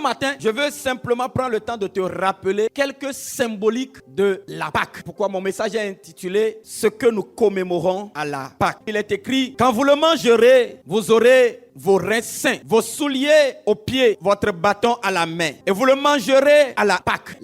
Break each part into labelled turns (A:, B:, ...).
A: matin, je veux simplement prendre le temps de te rappeler quelques symboliques de la Pâque. Pourquoi mon message est intitulé « Ce que nous commémorons à la Pâque ». Il est écrit « Quand vous le mangerez, vous aurez vos reins saints, vos souliers aux pieds, votre bâton à la main. Et vous le mangerez à la Pâque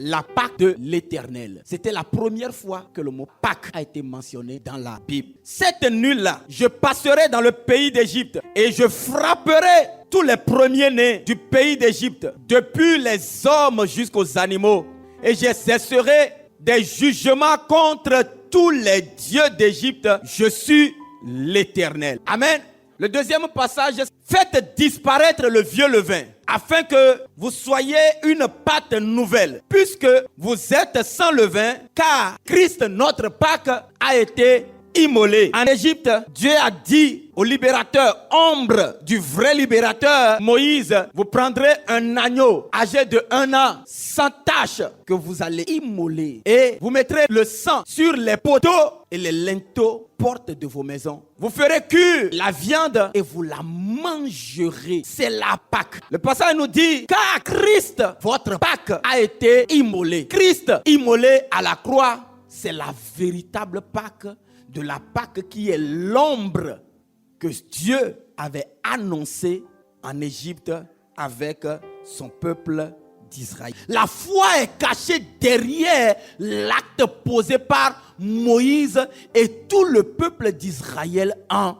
A: de l'Éternel. » C'était la première fois que le mot Pâque a été mentionné dans la Bible. Cette nuit-là, je passerai dans le pays d'Égypte et je frapperai tous les premiers-nés du pays d'Égypte, depuis les hommes jusqu'aux animaux. Et j'exercerai des jugements contre tous les dieux d'Égypte. Je suis l'Éternel. Amen. Le deuxième passage, faites disparaître le vieux levain, afin que vous soyez une pâte nouvelle, puisque vous êtes sans levain, car Christ, notre Pâque, a été immolé. En Égypte, Dieu a dit au libérateur, ombre du vrai libérateur, Moïse, vous prendrez un agneau âgé de 1 an, sans tache, que vous allez immoler. Et vous mettrez le sang sur les poteaux et les linteaux portes de vos maisons. Vous ferez cuire la viande et vous la mangerez. C'est la Pâque. Le passage nous dit, car Christ, votre Pâque, a été immolé. Christ immolé à la croix, c'est la véritable Pâque, de la Pâque qui est l'ombre que Dieu avait annoncée en Égypte avec son peuple d'Israël. La foi est cachée derrière l'acte posé par Moïse et tout le peuple d'Israël en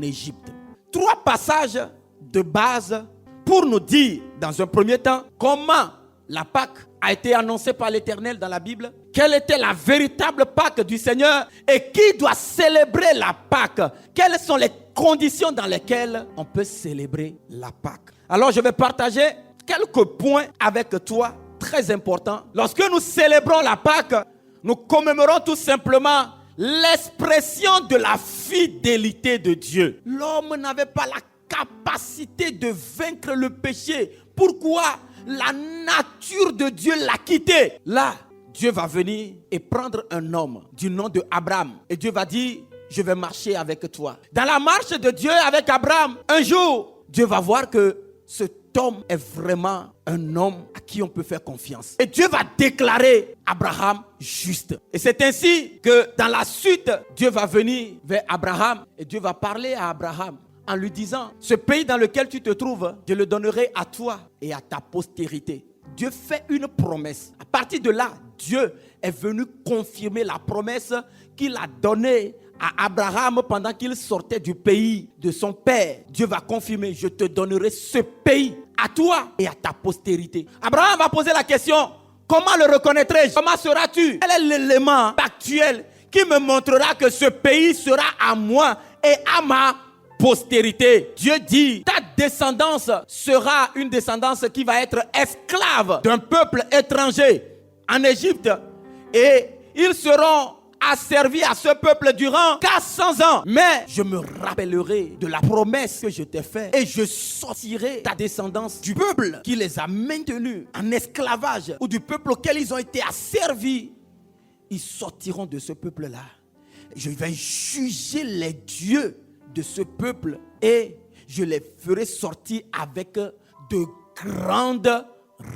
A: Égypte. 3 passages de base pour nous dire, dans un premier temps, comment la Pâque a été annoncée par l'Éternel dans la Bible. Quelle était la véritable Pâque du Seigneur et qui doit célébrer la Pâque? Quelles sont les conditions dans lesquelles on peut célébrer la Pâque? Alors je vais partager quelques points avec toi très importants. Lorsque nous célébrons la Pâque, nous commémorons tout simplement l'expression de la fidélité de Dieu. L'homme n'avait pas la capacité de vaincre le péché. Pourquoi? La nature de Dieu l'a quitté. Là, Dieu va venir et prendre un homme du nom de Abraham. Et Dieu va dire, je vais marcher avec toi. Dans la marche de Dieu avec Abraham, un jour, Dieu va voir que cet homme est vraiment un homme à qui on peut faire confiance. Et Dieu va déclarer Abraham juste. Et c'est ainsi que dans la suite, Dieu va venir vers Abraham et Dieu va parler à Abraham en lui disant, ce pays dans lequel tu te trouves, je le donnerai à toi et à ta postérité. Dieu fait une promesse. À partir de là, Dieu est venu confirmer la promesse qu'il a donnée à Abraham pendant qu'il sortait du pays de son père. Dieu va confirmer, je te donnerai ce pays à toi et à ta postérité. Abraham va poser la question, comment le reconnaîtrai-je? Comment seras-tu? Quel est l'élément actuel qui me montrera que ce pays sera à moi et à ma postérité? Dieu dit, ta descendance sera une descendance qui va être esclave d'un peuple étranger en Égypte et ils seront asservis à ce peuple durant 400 ans. Mais je me rappellerai de la promesse que je t'ai faite et je sortirai ta descendance du peuple qui les a maintenus en esclavage ou du peuple auquel ils ont été asservis. Ils sortiront de ce peuple-là. Je vais juger les dieux de ce peuple et je les ferai sortir avec de grandes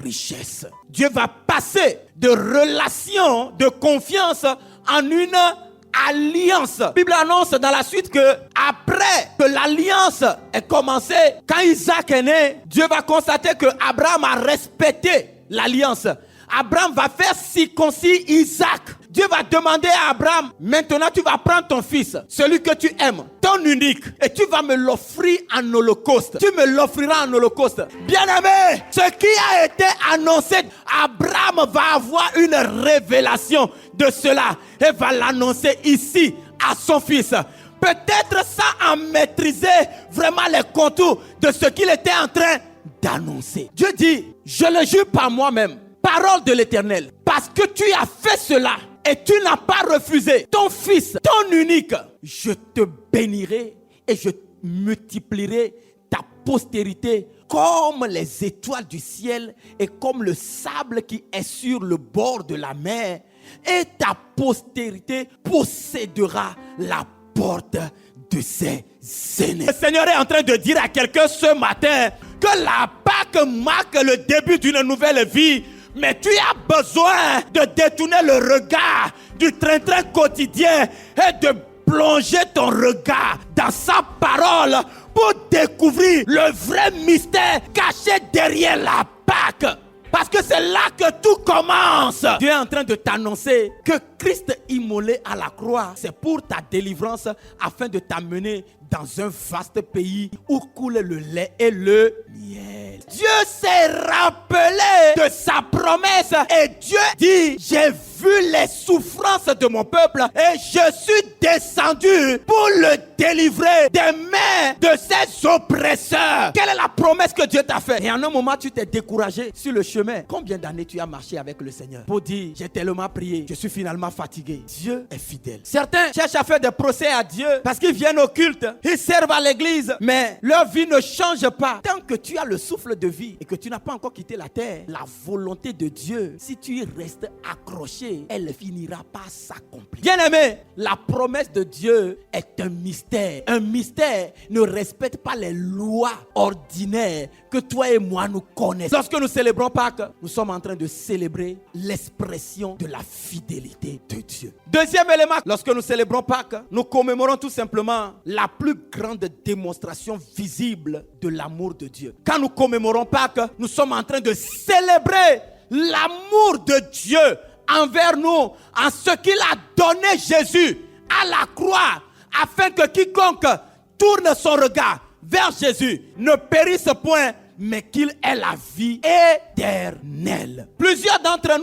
A: richesses. Dieu va passer de relations de confiance en une alliance. La Bible annonce dans la suite que après que l'alliance est commencée, quand Isaac est né, Dieu va constater que Abraham a respecté l'alliance. Abraham va faire circoncire Isaac. Dieu va demander à Abraham, maintenant tu vas prendre ton fils, celui que tu aimes, ton unique, et tu vas me l'offrir en holocauste. Tu me l'offriras en holocauste. Bien-aimé, ce qui a été annoncé, Abraham va avoir une révélation de cela et va l'annoncer ici à son fils. Peut-être sans en maîtriser vraiment les contours de ce qu'il était en train d'annoncer. Dieu dit, je le jure par moi-même, parole de l'Éternel, parce que tu as fait cela et tu n'as pas refusé ton fils, ton unique, je te bénirai et je multiplierai ta postérité comme les étoiles du ciel et comme le sable qui est sur le bord de la mer, et ta postérité possédera la porte de ses aînés. Le Seigneur est en train de dire à quelqu'un ce matin que la Pâque marque le début d'une nouvelle vie. Mais tu as besoin de détourner le regard du train-train quotidien et de plonger ton regard dans sa parole pour découvrir le vrai mystère caché derrière la Pâque. Parce que c'est là que tout commence. Dieu est en train de t'annoncer que Christ immolé à la croix, c'est pour ta délivrance afin de t'amener dans un vaste pays où coule le lait et le miel. Dieu s'est rappelé de sa promesse et Dieu dit, j'ai vu les souffrances de mon peuple et je suis descendu pour le délivrer des mains de ses oppresseurs. Quelle est la promesse que Dieu t'a faite? Et en un moment, tu t'es découragé sur le chemin. Combien d'années tu as marché avec le Seigneur pour dire, j'ai tellement prié, je suis finalement fatigué. Dieu est fidèle. Certains cherchent à faire des procès à Dieu parce qu'ils viennent au culte, ils servent à l'église, mais leur vie ne change pas. Tant que tu as le souffle de vie et que tu n'as pas encore quitté la terre, la volonté de Dieu, si tu y restes accroché, elle finira par s'accomplir. Bien-aimé, la promesse de Dieu est un mystère. Un mystère ne respecte pas les lois ordinaires que toi et moi nous connaissons. Lorsque nous célébrons Pâques, nous sommes en train de célébrer l'expression de la fidélité de Dieu. Deuxième élément, lorsque nous célébrons Pâques, nous commémorons tout simplement la plus grande démonstration visible de l'amour de Dieu. Quand nous commémorons Pâques, nous sommes en train de célébrer l'amour de Dieu envers nous, en ce qu'il a donné Jésus à la croix, afin que quiconque tourne son regard vers Jésus ne périsse point, mais qu'il ait la vie éternelle. Plusieurs d'entre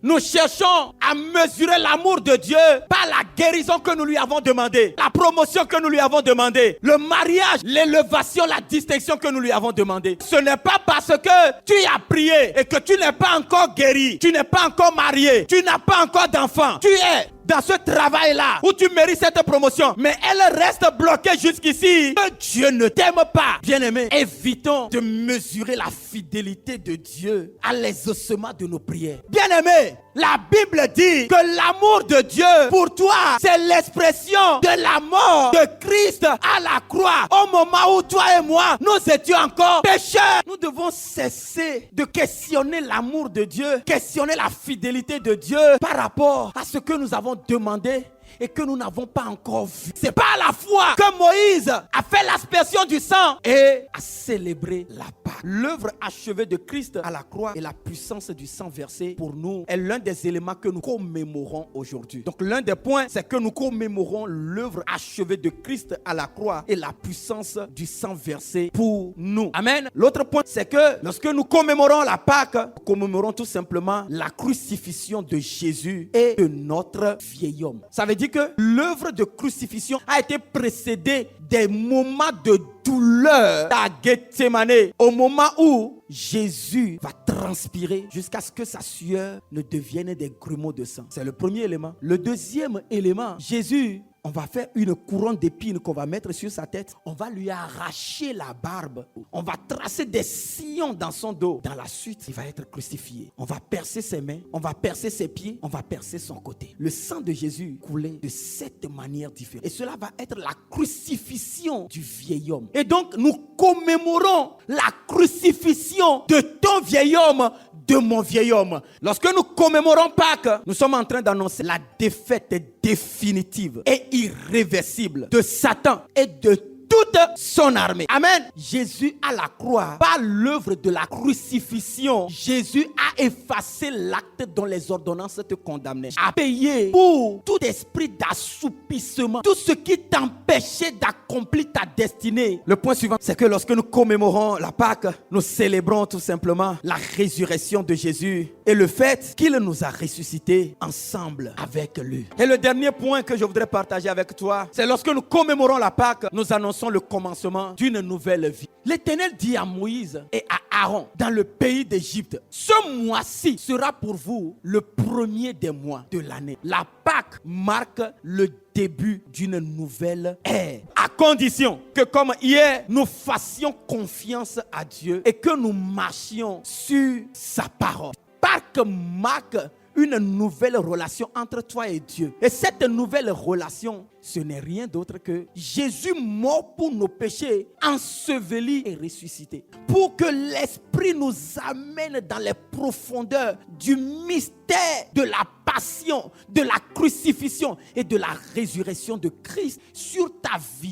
A: nous cherchons à mesurer l'amour de Dieu par la guérison que nous lui avons demandée, la promotion que nous lui avons demandée, le mariage, l'élévation, la distinction que nous lui avons demandée. Ce n'est pas parce que tu as prié et que tu n'es pas encore guéri, tu n'es pas encore marié, tu n'as pas encore d'enfant, tu es dans ce travail-là où tu mérites cette promotion, mais elle reste bloquée jusqu'ici, que Dieu ne t'aime pas. Bien-aimé, évitons de mesurer la fidélité de Dieu à l'exaucement de nos prières. Bien-aimé, la Bible dit que l'amour de Dieu pour toi, c'est l'expression de la mort de Christ à la croix. Au moment où toi et moi, nous étions encore pécheurs. Nous devons cesser de questionner l'amour de Dieu, questionner la fidélité de Dieu par rapport à ce que nous avons demandé et que nous n'avons pas encore vu. C'est par la foi que Moïse a fait l'aspersion du sang et a célébré la Pâque. L'œuvre achevée de Christ à la croix et la puissance du sang versé pour nous est l'un des éléments que nous commémorons aujourd'hui. Donc l'un des points, c'est que nous commémorons l'œuvre achevée de Christ à la croix et la puissance du sang versé pour nous. Amen. L'autre point, c'est que lorsque nous commémorons la Pâque, nous commémorons tout simplement la crucifixion de Jésus et de notre vieil homme. Ça veut dire que l'œuvre de crucifixion a été précédée des moments de douleur à Gethsémane, au moment où Jésus va transpirer jusqu'à ce que sa sueur ne devienne des grumeaux de sang. C'est le premier élément. Le deuxième élément, Jésus, on va faire une couronne d'épines qu'on va mettre sur sa tête. On va lui arracher la barbe. On va tracer des sillons dans son dos. Dans la suite, il va être crucifié. On va percer ses mains, on va percer ses pieds, on va percer son côté. Le sang de Jésus coulait de cette manière différente. Et cela va être la crucifixion du vieil homme. Et donc, nous commémorons la crucifixion de ton vieil homme, de mon vieil homme. Lorsque nous commémorons Pâques, nous sommes en train d'annoncer la défaite définitive et irréversible de Satan et de toute son armée. Amen. Jésus à la croix, par l'œuvre de la crucifixion, Jésus a effacé l'acte dont les ordonnances te condamnaient, a payé pour tout esprit d'assoupissement, tout ce qui t'empêchait d'accomplir ta destinée. Le point suivant, c'est que lorsque nous commémorons la Pâque, nous célébrons tout simplement la résurrection de Jésus et le fait qu'il nous a ressuscités ensemble avec lui. Et le dernier point que je voudrais partager avec toi, c'est lorsque nous commémorons la Pâque, nous annonçons le commencement d'une nouvelle vie. L'Éternel dit à Moïse et à Aaron dans le pays d'Égypte, ce mois-ci sera pour vous le premier des mois de l'année. La Pâque marque le début d'une nouvelle ère. À condition que comme hier, nous fassions confiance à Dieu et que nous marchions sur sa parole. Pâque marque une nouvelle relation entre toi et Dieu. Et cette nouvelle relation, ce n'est rien d'autre que Jésus mort pour nos péchés, enseveli et ressuscité. Pour que l'Esprit nous amène dans les profondeurs du mystère de la passion, de la crucifixion et de la résurrection de Christ sur ta vie.